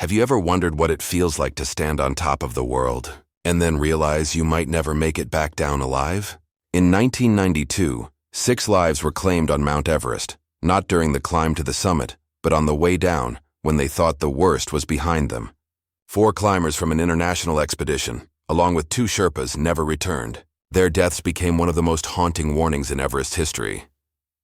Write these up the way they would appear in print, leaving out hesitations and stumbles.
Have you ever wondered what it feels like to stand on top of the world, and then realize you might never make it back down alive? In 1992, 6 lives were claimed on Mount Everest, not during the climb to the summit, but on the way down, when they thought the worst was behind them. 4 climbers from an international expedition, along with 2 Sherpas, never returned. Their deaths became one of the most haunting warnings in Everest history.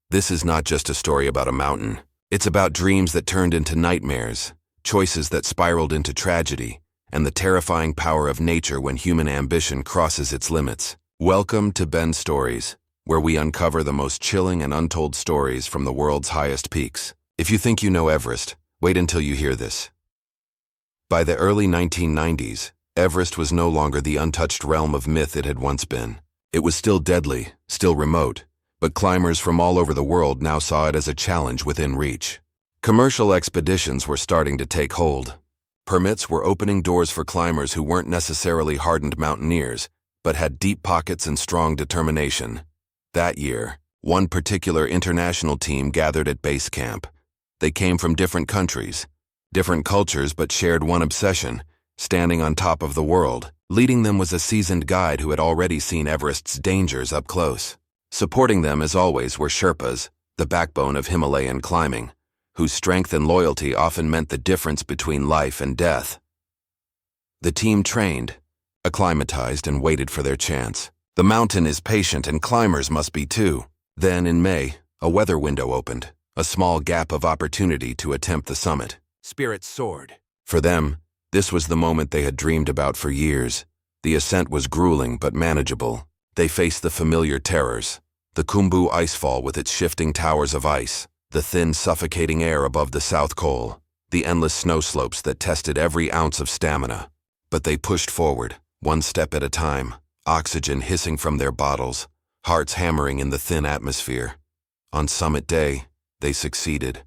This is not just a story about a mountain. It's about dreams that turned into nightmares, choices that spiraled into tragedy, and the terrifying power of nature when human ambition crosses its limits. Welcome to Ben Stories, where we uncover the most chilling and untold stories from the world's highest peaks. If you think you know Everest, wait until you hear this. By the early 1990s, Everest was no longer the untouched realm of myth it had once been. It was still deadly, still remote, but climbers from all over the world now saw it as a challenge within reach. Commercial expeditions were starting to take hold. Permits were opening doors for climbers who weren't necessarily hardened mountaineers, but had deep pockets and strong determination. That year, one particular international team gathered at base camp. They came from different countries, different cultures, but shared one obsession: standing on top of the world. Leading them was a seasoned guide who had already seen Everest's dangers up close. Supporting them, as always, were Sherpas, the backbone of Himalayan climbing, whose strength and loyalty often meant the difference between life and death. The team trained, acclimatized, and waited for their chance. The mountain is patient, and climbers must be too. Then, in May, a weather window opened, a small gap of opportunity to attempt the summit. Spirits soared. For them, this was the moment they had dreamed about for years. The ascent was grueling but manageable. They faced the familiar terrors: the Khumbu icefall with its shifting towers of ice, the thin, suffocating air above the South Col, the endless snow slopes that tested every ounce of stamina. But they pushed forward, one step at a time, oxygen hissing from their bottles, hearts hammering in the thin atmosphere. On summit day, they succeeded.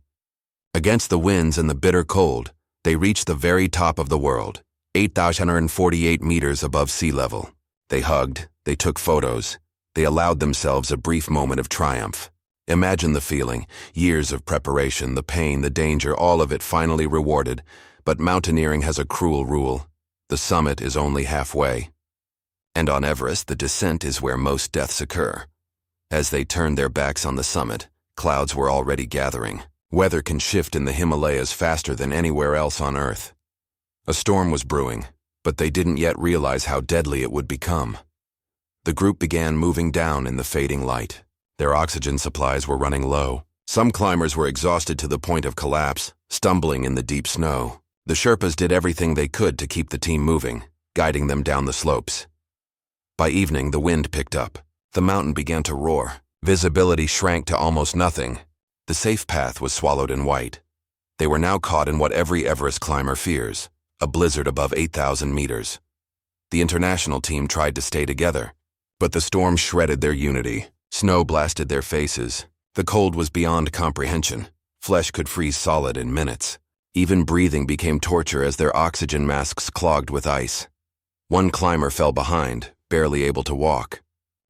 Against the winds and the bitter cold, they reached the very top of the world, 8,148 meters above sea level. They hugged, they took photos, they allowed themselves a brief moment of triumph. Imagine the feeling: years of preparation, the pain, the danger, all of it finally rewarded. But mountaineering has a cruel rule: the summit is only halfway. And on Everest, the descent is where most deaths occur. As they turned their backs on the summit, clouds were already gathering. Weather can shift in the Himalayas faster than anywhere else on Earth. A storm was brewing, but they didn't yet realize how deadly it would become. The group began moving down in the fading light. Their oxygen supplies were running low. Some climbers were exhausted to the point of collapse, stumbling in the deep snow. The Sherpas did everything they could to keep the team moving, guiding them down the slopes. By evening, the wind picked up. The mountain began to roar. Visibility shrank to almost nothing. The safe path was swallowed in white. They were now caught in what every Everest climber fears: a blizzard above 8,000 meters. The international team tried to stay together, but the storm shredded their unity. Snow blasted their faces. The cold was beyond comprehension. Flesh could freeze solid in minutes. Even breathing became torture as their oxygen masks clogged with ice. One climber fell behind, barely able to walk.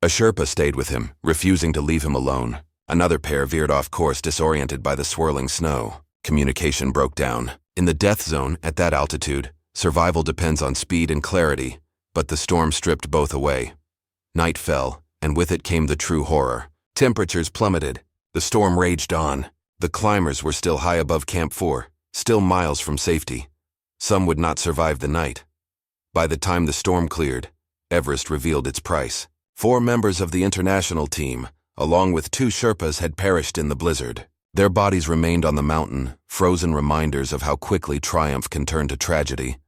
A Sherpa stayed with him, refusing to leave him alone. Another pair veered off course, disoriented by the swirling snow. Communication broke down. In the death zone, at that altitude, survival depends on speed and clarity, but the storm stripped both away. Night fell, and with it came the true horror. Temperatures plummeted. The storm raged on. The climbers were still high above Camp 4, still miles from safety. Some would not survive the night. By the time the storm cleared, Everest revealed its price. 4 members of the international team, along with 2 Sherpas, had perished in the blizzard. Their bodies remained on the mountain, frozen reminders of how quickly triumph can turn to tragedy.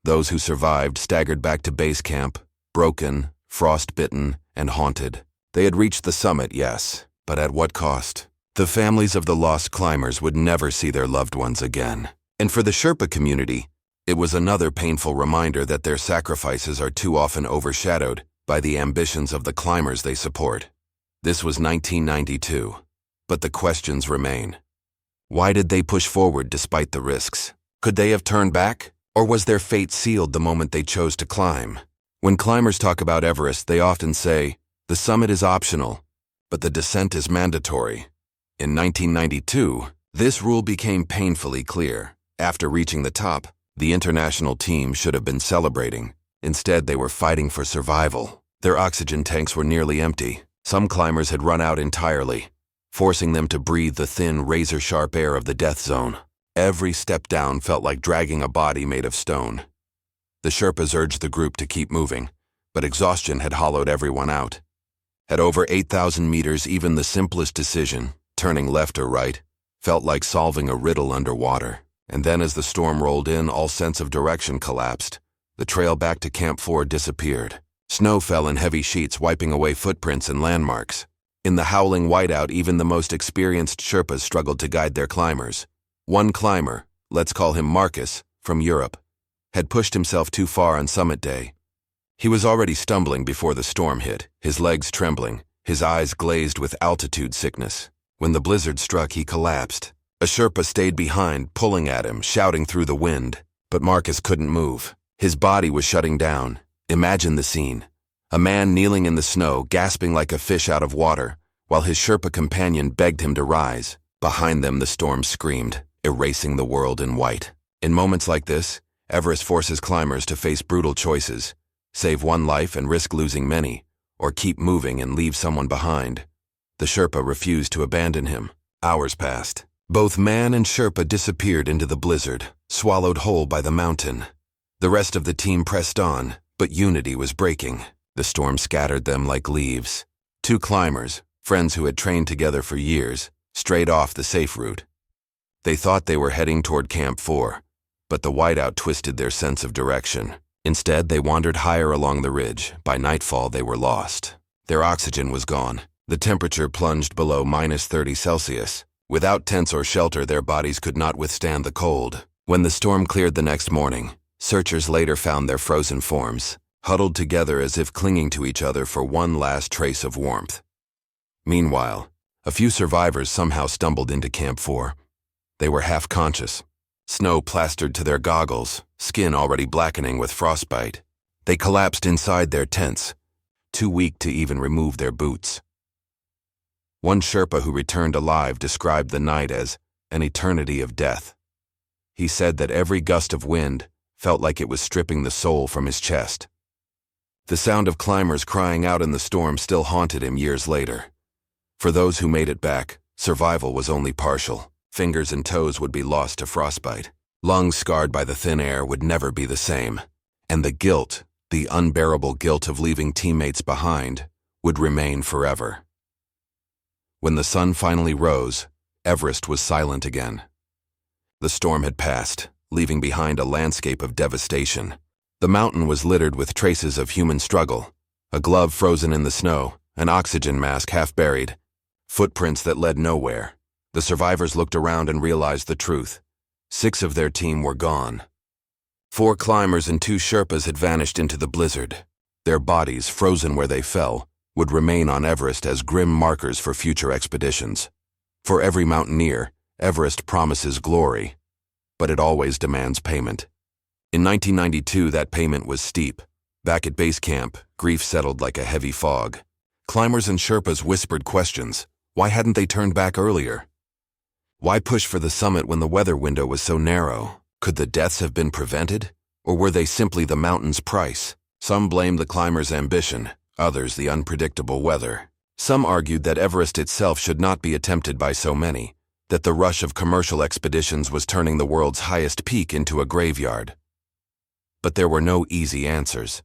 Those who survived staggered back to base camp, broken, frostbitten, and haunted. They had reached the summit, yes, but at what cost? The families of the lost climbers would never see their loved ones again. And for the Sherpa community, it was another painful reminder that their sacrifices are too often overshadowed by the ambitions of the climbers they support. This was 1992, but the questions remain. Why did they push forward despite the risks? Could they have turned back? Or was their fate sealed the moment they chose to climb? When climbers talk about Everest, they often say, the summit is optional, but the descent is mandatory. In 1992, this rule became painfully clear. After reaching the top, The international team should have been celebrating. Instead, they were fighting for survival. Their oxygen tanks were nearly empty. Some climbers had run out entirely, forcing them to breathe the thin, razor-sharp air of the death zone. Every step down felt like dragging a body made of stone. The Sherpas urged the group to keep moving, but exhaustion had hollowed everyone out. At over 8,000 meters, even the simplest decision, turning left or right, felt like solving a riddle underwater. And then as the storm rolled in, all sense of direction collapsed. The trail back to Camp 4 disappeared. Snow fell in heavy sheets, wiping away footprints and landmarks. In the howling whiteout, even the most experienced Sherpas struggled to guide their climbers. One climber, let's call him Marcus, from Europe, had pushed himself too far on summit day. He was already stumbling before the storm hit, his legs trembling, his eyes glazed with altitude sickness. When the blizzard struck, he collapsed. A Sherpa stayed behind, pulling at him, shouting through the wind. But Marcus couldn't move. His body was shutting down. Imagine the scene. A man kneeling in the snow, gasping like a fish out of water, while his Sherpa companion begged him to rise. Behind them, the storm screamed, erasing the world in white. In moments like this, Everest forces climbers to face brutal choices: save one life and risk losing many, or keep moving and leave someone behind. The Sherpa refused to abandon him. Hours passed. Both man and Sherpa disappeared into the blizzard, swallowed whole by the mountain. The rest of the team pressed on, but unity was breaking. The storm scattered them like leaves. Two climbers, friends who had trained together for years, strayed off the safe route. They thought they were heading toward Camp 4, but the whiteout twisted their sense of direction. Instead, they wandered higher along the ridge. By nightfall, they were lost. Their oxygen was gone. The temperature plunged below -30°C. Without tents or shelter, their bodies could not withstand the cold. When the storm cleared the next morning, searchers later found their frozen forms, huddled together as if clinging to each other for one last trace of warmth. Meanwhile, a few survivors somehow stumbled into Camp 4. They were half-conscious, snow plastered to their goggles, skin already blackening with frostbite. They collapsed inside their tents, too weak to even remove their boots. One Sherpa who returned alive described the night as an eternity of death. He said that every gust of wind felt like it was stripping the soul from his chest. The sound of climbers crying out in the storm still haunted him years later. For those who made it back, survival was only partial. Fingers and toes would be lost to frostbite. Lungs scarred by the thin air would never be the same. And the guilt, the unbearable guilt of leaving teammates behind, would remain forever. When the sun finally rose, Everest was silent again. The storm had passed, leaving behind a landscape of devastation. The mountain was littered with traces of human struggle: a glove frozen in the snow, an oxygen mask half buried, footprints that led nowhere. The survivors looked around and realized the truth. 6 of their team were gone. 4 climbers and 2 Sherpas had vanished into the blizzard. Their bodies, frozen where they fell, would remain on Everest as grim markers for future expeditions. For every mountaineer, Everest promises glory, but it always demands payment. In 1992, that payment was steep. Back at base camp, grief settled like a heavy fog. Climbers and Sherpas whispered questions. Why hadn't they turned back earlier? Why push for the summit when the weather window was so narrow? Could the deaths have been prevented? Or were they simply the mountain's price? Some blamed the climbers' ambition, others the unpredictable weather. Some argued that Everest itself should not be attempted by so many, that the rush of commercial expeditions was turning the world's highest peak into a graveyard. But there were no easy answers.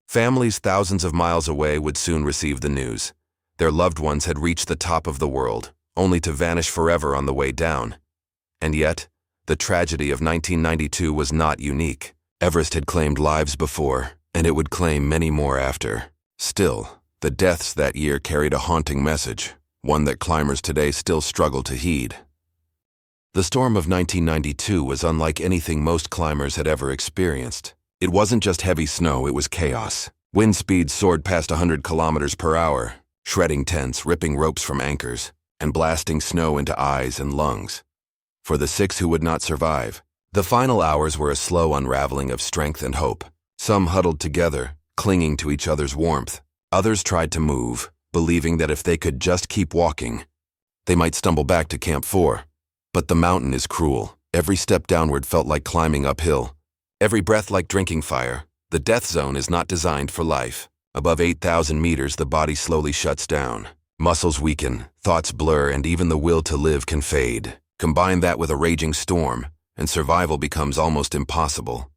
Families thousands of miles away would soon receive the news. Their loved ones had reached the top of the world, only to vanish forever on the way down. And yet, the tragedy of 1992 was not unique. Everest had claimed lives before, and it would claim many more after. Still, the deaths that year carried a haunting message, one that climbers today still struggle to heed. The storm of 1992 was unlike anything most climbers had ever experienced. It wasn't just heavy snow, it was chaos. Wind speeds soared past 100 kilometers per hour, shredding tents, ripping ropes from anchors, and blasting snow into eyes and lungs. For the 6 who would not survive, the final hours were a slow unraveling of strength and hope. Some huddled together, clinging to each other's warmth. Others tried to move, believing that if they could just keep walking, they might stumble back to Camp 4. But the mountain is cruel. Every step downward felt like climbing uphill. Every breath like drinking fire. The death zone is not designed for life. Above 8,000 meters, the body slowly shuts down. Muscles weaken, thoughts blur, and even the will to live can fade. Combine that with a raging storm, and survival becomes almost impossible.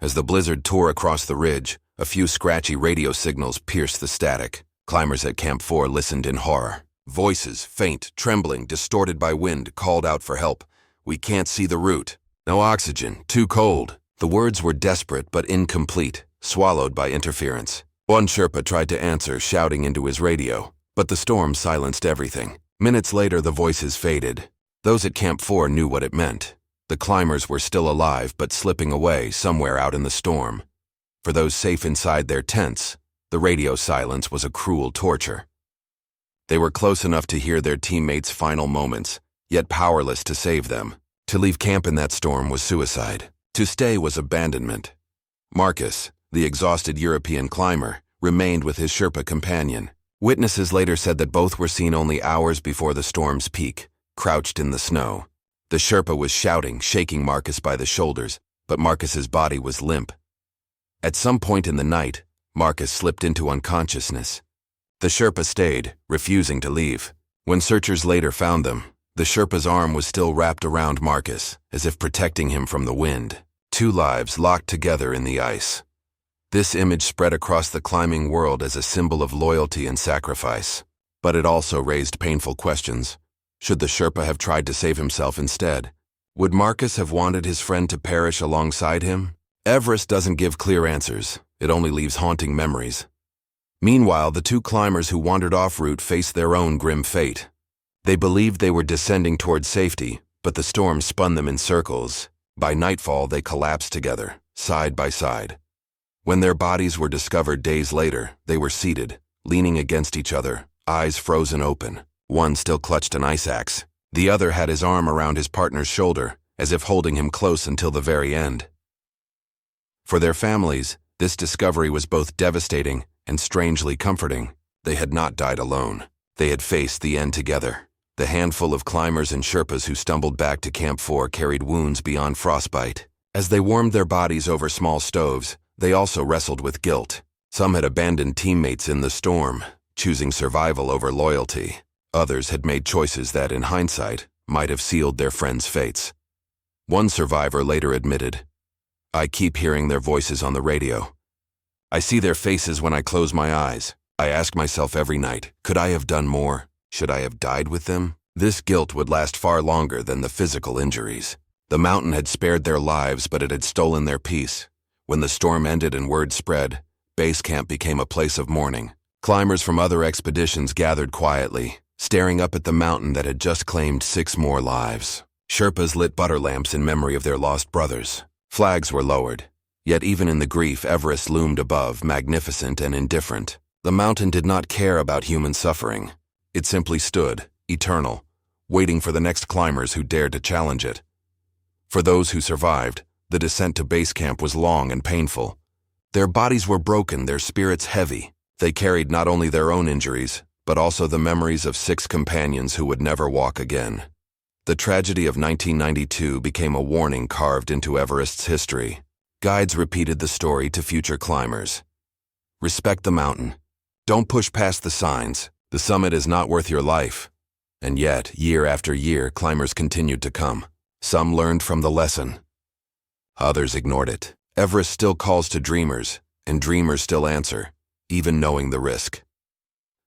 As the blizzard tore across the ridge, a few scratchy radio signals pierced the static. Climbers at Camp 4 listened in horror. Voices, faint, trembling, distorted by wind, called out for help. "We can't see the route. No oxygen. Too cold." The words were desperate but incomplete, swallowed by interference. One Sherpa tried to answer, shouting into his radio, but the storm silenced everything. Minutes later, the voices faded. Those at Camp 4 knew what it meant. The climbers were still alive but slipping away somewhere out in the storm. For those safe inside their tents, the radio silence was a cruel torture. They were close enough to hear their teammates' final moments, yet powerless to save them. To leave camp in that storm was suicide. To stay was abandonment. Marcus, the exhausted European climber, remained with his Sherpa companion. Witnesses later said that both were seen only hours before the storm's peak, crouched in the snow. The Sherpa was shouting, shaking Marcus by the shoulders, but Marcus's body was limp. At some point in the night, Marcus slipped into unconsciousness. The Sherpa stayed, refusing to leave. When searchers later found them, the Sherpa's arm was still wrapped around Marcus, as if protecting him from the wind. 2 lives locked together in the ice. This image spread across the climbing world as a symbol of loyalty and sacrifice. But it also raised painful questions. Should the Sherpa have tried to save himself instead? Would Marcus have wanted his friend to perish alongside him? Everest doesn't give clear answers. It only leaves haunting memories. Meanwhile, the 2 climbers who wandered off route faced their own grim fate. They believed they were descending towards safety, but the storm spun them in circles. By nightfall, they collapsed together, side by side. When their bodies were discovered days later, they were seated, leaning against each other, eyes frozen open. One still clutched an ice axe. The other had his arm around his partner's shoulder, as if holding him close until the very end. For their families, this discovery was both devastating and strangely comforting. They had not died alone. They had faced the end together. The handful of climbers and Sherpas who stumbled back to Camp 4 carried wounds beyond frostbite. As they warmed their bodies over small stoves, they also wrestled with guilt. Some had abandoned teammates in the storm, choosing survival over loyalty. Others had made choices that, in hindsight, might have sealed their friends' fates. One survivor later admitted, "I keep hearing their voices on the radio. I see their faces when I close my eyes. I ask myself every night, could I have done more? Should I have died with them?" This guilt would last far longer than the physical injuries. The mountain had spared their lives, but it had stolen their peace. When the storm ended and word spread, base camp became a place of mourning. Climbers from other expeditions gathered quietly, staring up at the mountain that had just claimed 6 more lives. Sherpas lit butter lamps in memory of their lost brothers. Flags were lowered. Yet even in the grief, Everest loomed above, magnificent and indifferent. The mountain did not care about human suffering. It simply stood, eternal, waiting for the next climbers who dared to challenge it. For those who survived, the descent to base camp was long and painful. Their bodies were broken, their spirits heavy. They carried not only their own injuries, but also the memories of 6 companions who would never walk again. The tragedy of 1992 became a warning carved into Everest's history. Guides repeated the story to future climbers. Respect the mountain. Don't push past the signs. The summit is not worth your life. And yet, year after year, climbers continued to come. Some learned from the lesson. Others ignored it. Everest still calls to dreamers, and dreamers still answer, even knowing the risk.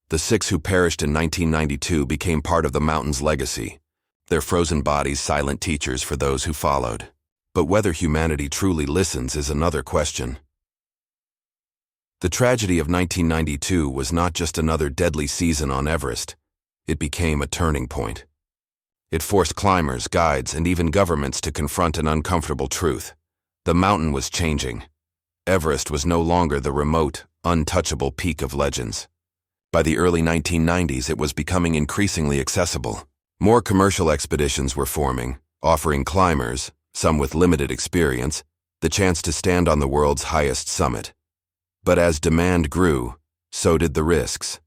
The 6 who perished in 1992 became part of the mountain's legacy, their frozen bodies silent teachers for those who followed. But whether humanity truly listens is another question. The tragedy of 1992 was not just another deadly season on Everest. It became a turning point. It forced climbers, guides, and even governments to confront an uncomfortable truth. The mountain was changing. Everest was no longer the remote, untouchable peak of legends. By the early 1990s, it was becoming increasingly accessible. More commercial expeditions were forming, offering climbers, some with limited experience, the chance to stand on the world's highest summit. But as demand grew, so did the risks.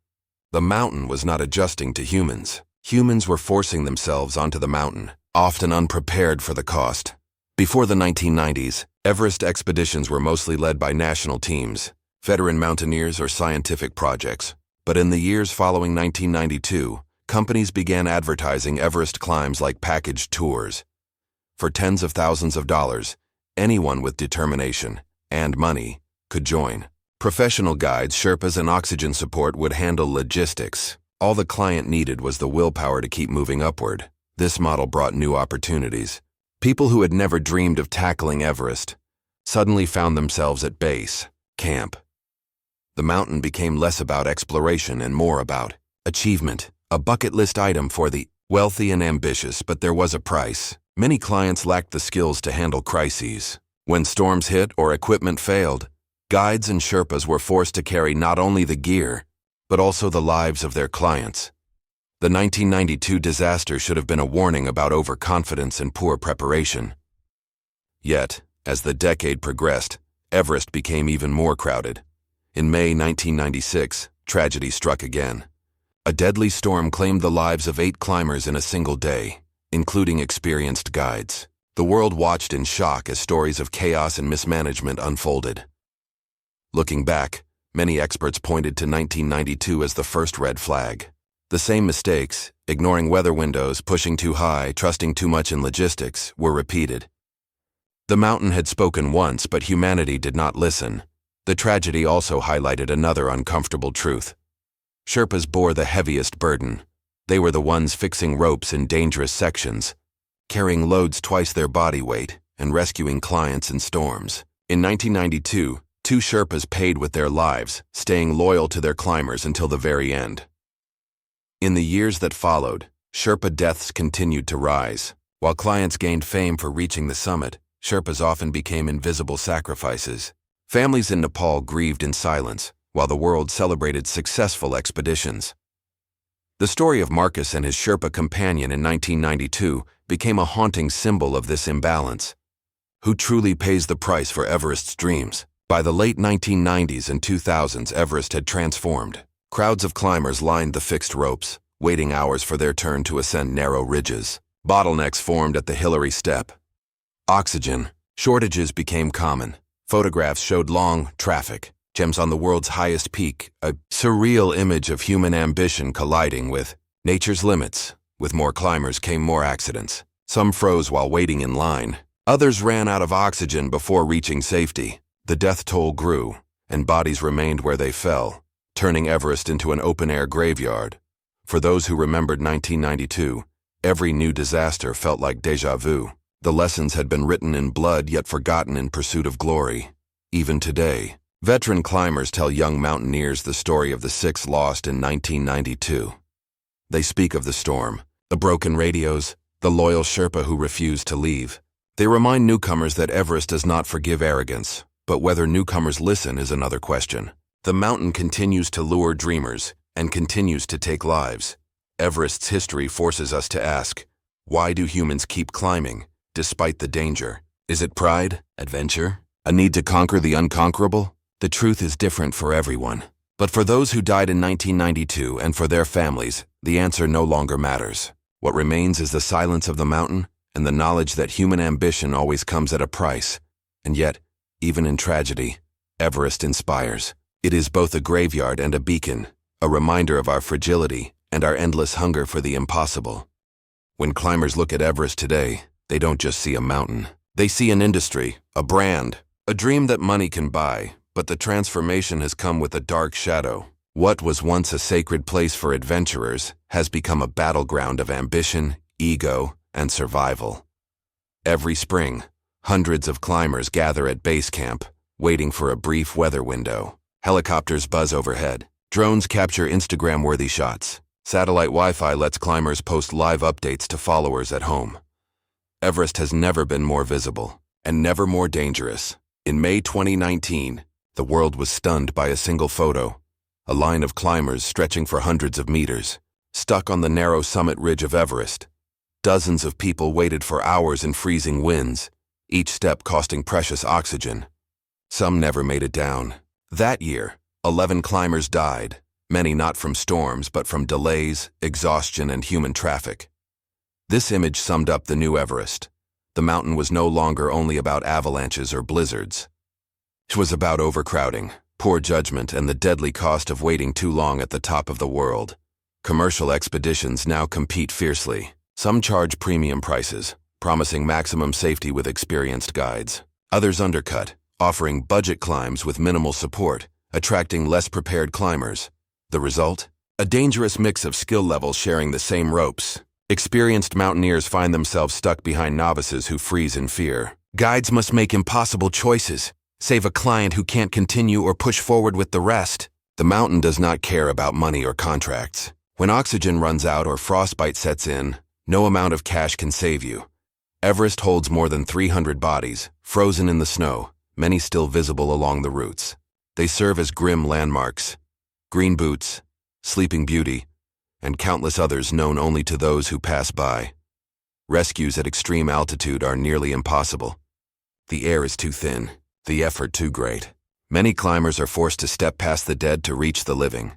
The mountain was not adjusting to humans. Humans were forcing themselves onto the mountain, often unprepared for the cost. Before the 1990s, Everest expeditions were mostly led by national teams, veteran mountaineers, or scientific projects. But in the years following 1992, companies began advertising Everest climbs like packaged tours. For tens of thousands of dollars, anyone with determination and money could join. Professional guides, Sherpas, and oxygen support would handle logistics. All the client needed was the willpower to keep moving upward. This model brought new opportunities. People who had never dreamed of tackling Everest suddenly found themselves at base camp. The mountain became less about exploration and more about achievement, a bucket list item for the wealthy and ambitious, but there was a price. Many clients lacked the skills to handle crises. When storms hit or equipment failed, guides and Sherpas were forced to carry not only the gear, but also the lives of their clients. The 1992 disaster should have been a warning about overconfidence and poor preparation. Yet, as the decade progressed, Everest became even more crowded. In May 1996, tragedy struck again. A deadly storm claimed the lives of 8 climbers in a single day, including experienced guides. The world watched in shock as stories of chaos and mismanagement unfolded. Looking back, many experts pointed to 1992 as the first red flag. The same mistakes, ignoring weather windows, pushing too high, trusting too much in logistics, were repeated. The mountain had spoken once, but humanity did not listen. The tragedy also highlighted another uncomfortable truth. Sherpas bore the heaviest burden. They were the ones fixing ropes in dangerous sections, carrying loads twice their body weight, and rescuing clients in storms. In 1992, 2 Sherpas paid with their lives, staying loyal to their climbers until the very end. In the years that followed, Sherpa deaths continued to rise. While clients gained fame for reaching the summit, Sherpas often became invisible sacrifices. Families in Nepal grieved in silence, while the world celebrated successful expeditions. The story of Marcus and his Sherpa companion in 1992 became a haunting symbol of this imbalance. Who truly pays the price for Everest's dreams? By the late 1990s and 2000s, Everest had transformed. Crowds of climbers lined the fixed ropes, waiting hours for their turn to ascend narrow ridges. Bottlenecks formed at the Hillary Step. Oxygen shortages became common. Photographs showed long traffic jams on the world's highest peak, a surreal image of human ambition colliding with nature's limits. With more climbers came more accidents. Some froze while waiting in line. Others ran out of oxygen before reaching safety. The death toll grew, and bodies remained where they fell, turning Everest into an open-air graveyard. For those who remembered 1992, every new disaster felt like déjà vu. The lessons had been written in blood yet forgotten in pursuit of glory. Even today, veteran climbers tell young mountaineers the story of the 6 lost in 1992. They speak of the storm, the broken radios, the loyal Sherpa who refused to leave. They remind newcomers that Everest does not forgive arrogance, but whether newcomers listen is another question. The mountain continues to lure dreamers and continues to take lives. Everest's history forces us to ask, why do humans keep climbing, despite the danger? Is it pride, adventure, a need to conquer the unconquerable? The truth is different for everyone. But for those who died in 1992 and for their families, the answer no longer matters. What remains is the silence of the mountain and the knowledge that human ambition always comes at a price. And yet, even in tragedy, Everest inspires. It is both a graveyard and a beacon, a reminder of our fragility and our endless hunger for the impossible. When climbers look at Everest today, they don't just see a mountain. They see an industry, a brand, a dream that money can buy, but the transformation has come with a dark shadow. What was once a sacred place for adventurers has become a battleground of ambition, ego, and survival. Every spring, hundreds of climbers gather at base camp, waiting for a brief weather window. Helicopters buzz overhead. Drones capture Instagram-worthy shots. Satellite Wi-Fi lets climbers post live updates to followers at home. Everest has never been more visible, and never more dangerous. In May 2019, the world was stunned by a single photo. A line of climbers stretching for hundreds of meters, stuck on the narrow summit ridge of Everest. Dozens of people waited for hours in freezing winds, each step costing precious oxygen. Some never made it down. That year, 11 climbers died, many not from storms but from delays, exhaustion, and human traffic. This image summed up the new Everest. The mountain was no longer only about avalanches or blizzards. It was about overcrowding, poor judgment, and the deadly cost of waiting too long at the top of the world. Commercial expeditions now compete fiercely. Some charge premium prices, promising maximum safety with experienced guides. Others undercut, offering budget climbs with minimal support, attracting less prepared climbers. The result? A dangerous mix of skill levels sharing the same ropes. Experienced mountaineers find themselves stuck behind novices who freeze in fear. Guides must make impossible choices, save a client who can't continue or push forward with the rest. The mountain does not care about money or contracts. When oxygen runs out or frostbite sets in, no amount of cash can save you. Everest holds more than 300 bodies, frozen in the snow, many still visible along the routes. They serve as grim landmarks. Green Boots, Sleeping Beauty, and countless others known only to those who pass by. Rescues at extreme altitude are nearly impossible. The air is too thin, the effort too great. Many climbers are forced to step past the dead to reach the living.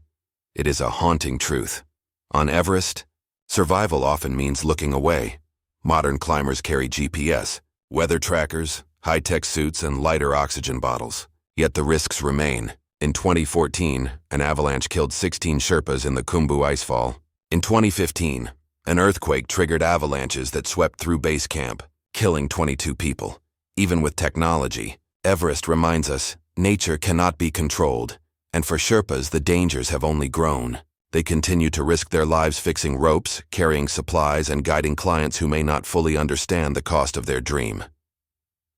It is a haunting truth. On Everest, survival often means looking away. Modern climbers carry GPS, weather trackers, high-tech suits, and lighter oxygen bottles. Yet the risks remain. In 2014, an avalanche killed 16 Sherpas in the Khumbu icefall. In 2015, an earthquake triggered avalanches that swept through base camp, killing 22 people. Even with technology, Everest reminds us nature cannot be controlled, and for Sherpas the dangers have only grown. They continue to risk their lives fixing ropes, carrying supplies, and guiding clients who may not fully understand the cost of their dream.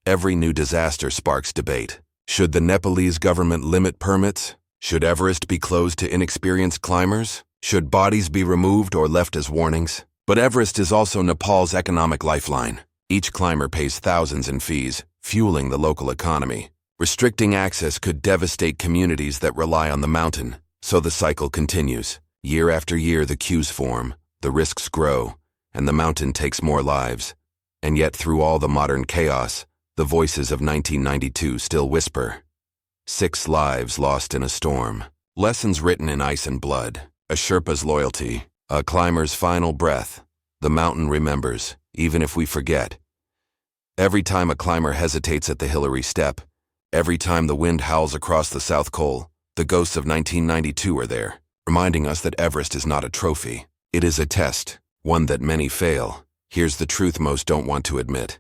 Every new disaster sparks debate. Should the Nepalese government limit permits? Should Everest be closed to inexperienced climbers? Should bodies be removed or left as warnings? But Everest is also Nepal's economic lifeline. Each climber pays thousands in fees, fueling the local economy. Restricting access could devastate communities that rely on the mountain, so the cycle continues. Year after year the queues form, the risks grow, and the mountain takes more lives. And yet through all the modern chaos, the voices of 1992 still whisper. 6 lives lost in a storm. Lessons written in ice and blood. A Sherpa's loyalty. A climber's final breath. The mountain remembers, even if we forget. Every time a climber hesitates at the Hillary step, every time the wind howls across the South Col, the ghosts of 1992 are there, reminding us that Everest is not a trophy. It is a test, one that many fail. Here's the truth most don't want to admit.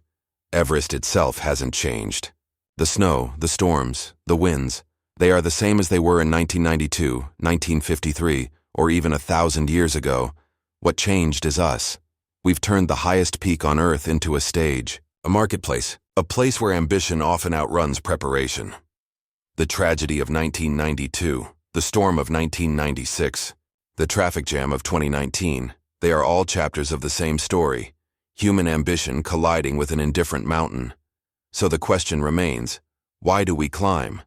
Everest itself hasn't changed. The snow, the storms, the winds, they are the same as they were in 1992, 1953, or even 1,000 years ago. What changed is us. We've turned the highest peak on Earth into a stage, a marketplace, a place where ambition often outruns preparation. The tragedy of 1992, the storm of 1996, the traffic jam of 2019, they are all chapters of the same story. Human ambition colliding with an indifferent mountain. So the question remains, why do we climb?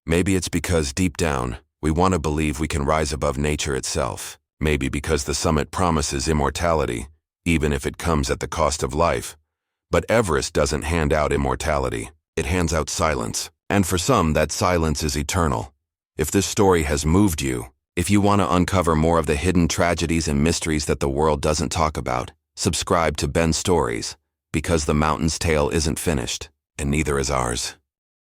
Maybe it's because deep down, we want to believe we can rise above nature itself. Maybe because the summit promises immortality, even if it comes at the cost of life. But Everest doesn't hand out immortality, it hands out silence. And for some, that silence is eternal. If this story has moved you, if you want to uncover more of the hidden tragedies and mysteries that the world doesn't talk about, subscribe to Ben's Stories, because the mountain's tale isn't finished, and neither is ours.